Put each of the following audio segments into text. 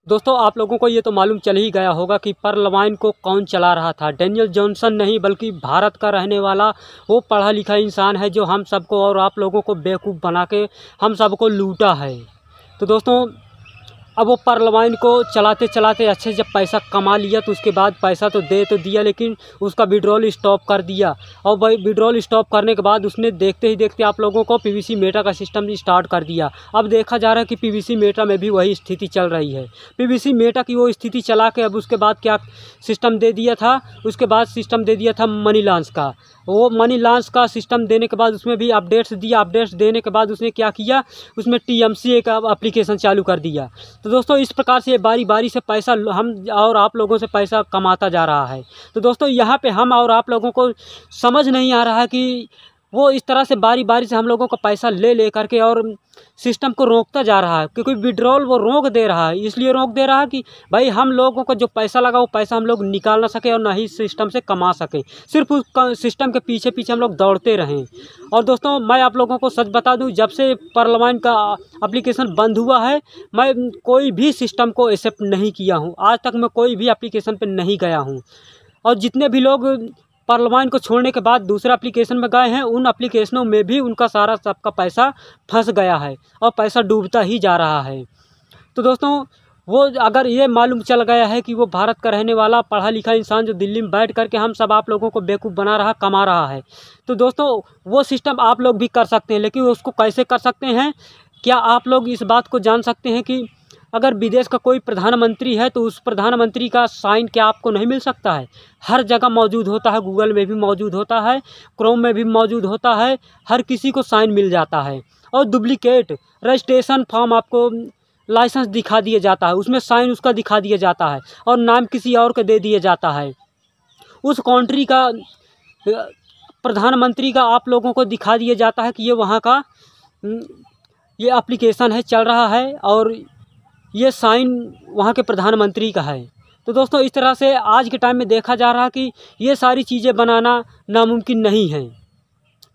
दोस्तों आप लोगों को ये तो मालूम चल ही गया होगा कि पर्लवाइन को कौन चला रहा था। डेनियल जॉनसन नहीं बल्कि भारत का रहने वाला वो पढ़ा लिखा इंसान है जो हम सबको और आप लोगों को बेवकूफ़ बना के हम सबको लूटा है। तो दोस्तों अब वो पर्लवाइन को चलाते चलाते अच्छे जब पैसा कमा लिया तो उसके बाद पैसा तो दे तो दिया लेकिन उसका विड्रॉल स्टॉप कर दिया। और भाई विड्रॉल स्टॉप करने के बाद उसने देखते ही देखते आप लोगों को पीवीसी मेटा का सिस्टम स्टार्ट कर दिया। अब देखा जा रहा है कि पीवीसी मेटा में भी वही स्थिति चल रही है। पीवीसी मेटा की वो स्थिति चला के अब उसके बाद क्या सिस्टम दे दिया था, उसके बाद सिस्टम दे दिया था मनी लॉन्च का। वो मनी लॉन्च का सिस्टम देने के बाद उसमें भी अपडेट्स दिया। अपडेट्स देने के बाद उसने क्या किया, उसमें TMCA का एप्लीकेशन चालू कर दिया। तो दोस्तों इस प्रकार से बारी बारी से पैसा हम और आप लोगों से पैसा कमाता जा रहा है। तो दोस्तों यहाँ पे हम और आप लोगों को समझ नहीं आ रहा है कि वो इस तरह से बारी बारी से हम लोगों का पैसा ले करके और सिस्टम को रोकता जा रहा है। क्योंकि विड्रॉल वो रोक दे रहा है, इसलिए रोक दे रहा है कि भाई हम लोगों को जो पैसा लगा वो पैसा हम लोग निकाल ना सके और ना ही सिस्टम से कमा सकें, सिर्फ उस सिस्टम के पीछे पीछे हम लोग दौड़ते रहें। और दोस्तों मैं आप लोगों को सच बता दूं, जब से पर्लवाइन का एप्लीकेशन बंद हुआ है मैं कोई भी सिस्टम को एक्सेप्ट नहीं किया हूँ। आज तक मैं कोई भी एप्लीकेशन पर नहीं गया हूँ। और जितने भी लोग पर्लवाइन को छोड़ने के बाद दूसरा एप्लीकेशन में गए हैं उन एप्लीकेशनों में भी उनका सारा सबका पैसा फंस गया है और पैसा डूबता ही जा रहा है। तो दोस्तों वो अगर ये मालूम चल गया है कि वो भारत का रहने वाला पढ़ा लिखा इंसान जो दिल्ली में बैठ करके हम सब आप लोगों को बेवकूफ़ बना रहा कमा रहा है, तो दोस्तों वो सिस्टम आप लोग भी कर सकते हैं। लेकिन उसको कैसे कर सकते हैं, क्या आप लोग इस बात को जान सकते हैं कि अगर विदेश का कोई प्रधानमंत्री है तो उस प्रधानमंत्री का साइन क्या आपको नहीं मिल सकता है? हर जगह मौजूद होता है, गूगल में भी मौजूद होता है, क्रोम में भी मौजूद होता है, हर किसी को साइन मिल जाता है। और डुप्लीकेट रजिस्ट्रेशन फॉर्म आपको लाइसेंस दिखा दिया जाता है, उसमें साइन उसका दिखा दिया जाता है और नाम किसी और को दे दिया जाता है। उस कंट्री का प्रधानमंत्री का आप लोगों को दिखा दिया जाता है कि ये वहाँ का ये एप्लीकेशन है चल रहा है और ये साइन वहाँ के प्रधानमंत्री का है। तो दोस्तों इस तरह से आज के टाइम में देखा जा रहा है कि ये सारी चीज़ें बनाना नामुमकिन नहीं है,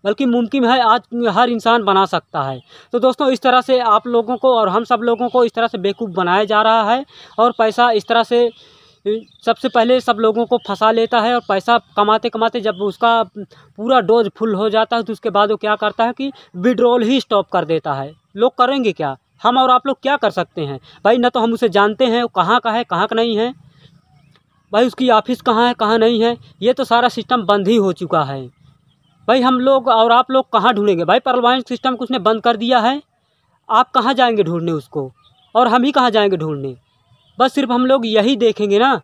बल्कि मुमकिन है, आज हर इंसान बना सकता है। तो दोस्तों इस तरह से आप लोगों को और हम सब लोगों को इस तरह से बेवकूफ़ बनाया जा रहा है और पैसा इस तरह से सबसे पहले सब लोगों को फंसा लेता है। और पैसा कमाते कमाते जब उसका पूरा डोज फुल हो जाता है तो उसके बाद वो क्या करता है कि विड्रॉल ही स्टॉप कर देता है। लोग करेंगे क्या, हम और आप लोग क्या कर सकते हैं भाई? ना तो हम उसे जानते हैं वो कहाँ का है कहाँ का नहीं है, भाई उसकी ऑफिस कहाँ है कहाँ नहीं है, ये तो सारा सिस्टम बंद ही हो चुका है। भाई हम लोग और आप लोग कहाँ ढूंढेंगे? भाई पर्लवाइन सिस्टम को उसने बंद कर दिया है, आप कहाँ जाएंगे ढूंढने उसको, और हम ही कहाँ जाएंगे ढूंढने? बस सिर्फ हम लोग यही देखेंगे ना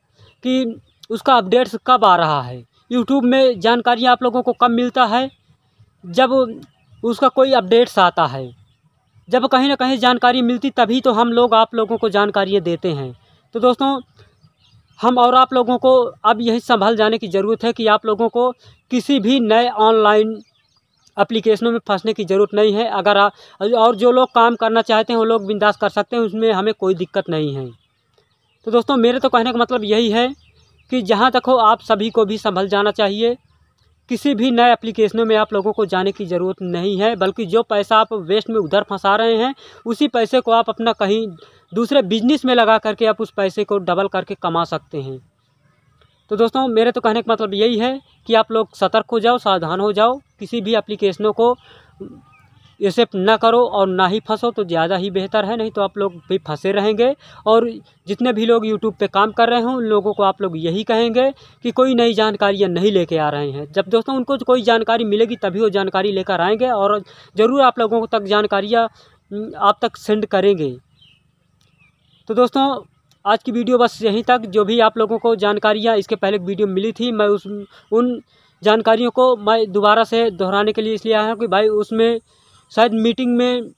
कि उसका अपडेट्स कब आ रहा है। यूट्यूब में जानकारी आप लोगों को कब मिलता है? जब उसका कोई अपडेट्स आता है, जब कहीं ना कहीं जानकारी मिलती तभी तो हम लोग आप लोगों को जानकारियाँ देते हैं। तो दोस्तों हम और आप लोगों को अब यही संभल जाने की ज़रूरत है कि आप लोगों को किसी भी नए ऑनलाइन एप्लीकेशनों में फंसने की ज़रूरत नहीं है। अगर और जो लोग काम करना चाहते हैं वो लोग बिंदास कर सकते हैं, उसमें हमें कोई दिक्कत नहीं है। तो दोस्तों मेरे तो कहने का मतलब यही है कि जहाँ तक हो आप सभी को भी संभल जाना चाहिए। किसी भी नए एप्लीकेशनों में आप लोगों को जाने की ज़रूरत नहीं है, बल्कि जो पैसा आप वेस्ट में उधर फंसा रहे हैं उसी पैसे को आप अपना कहीं दूसरे बिजनेस में लगा करके आप उस पैसे को डबल करके कमा सकते हैं। तो दोस्तों मेरे तो कहने का मतलब यही है कि आप लोग सतर्क हो जाओ, सावधान हो जाओ, किसी भी एप्लीकेशनों को एक्सेप्ट ना करो और ना ही फंसो तो ज़्यादा ही बेहतर है, नहीं तो आप लोग भी फंसे रहेंगे। और जितने भी लोग यूट्यूब पे काम कर रहे हैं उन लोगों को आप लोग यही कहेंगे कि कोई नई जानकारियाँ नहीं लेके आ रहे हैं। जब दोस्तों उनको कोई जानकारी मिलेगी तभी वो जानकारी लेकर आएंगे और ज़रूर आप लोगों तक जानकारियाँ आप तक सेंड करेंगे। तो दोस्तों आज की वीडियो बस यहीं तक। जो भी आप लोगों को जानकारियाँ इसके पहले वीडियो मिली थी मैं उन जानकारियों को मैं दोबारा से दोहराने के लिए इसलिए आया हूँ कि भाई उसमें शायद मीटिंग में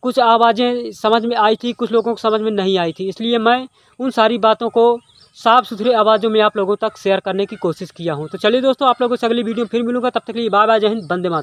कुछ आवाज़ें समझ में आई थी, कुछ लोगों को समझ में नहीं आई थी, इसलिए मैं उन सारी बातों को साफ़ सुथरे आवाज़ों में आप लोगों तक शेयर करने की कोशिश किया हूँ। तो चलिए दोस्तों आप लोगों से अगली वीडियो में फिर मिलूंगा, तब तक के लिए बाय बाय, जय हिंद, वंदे मातरम।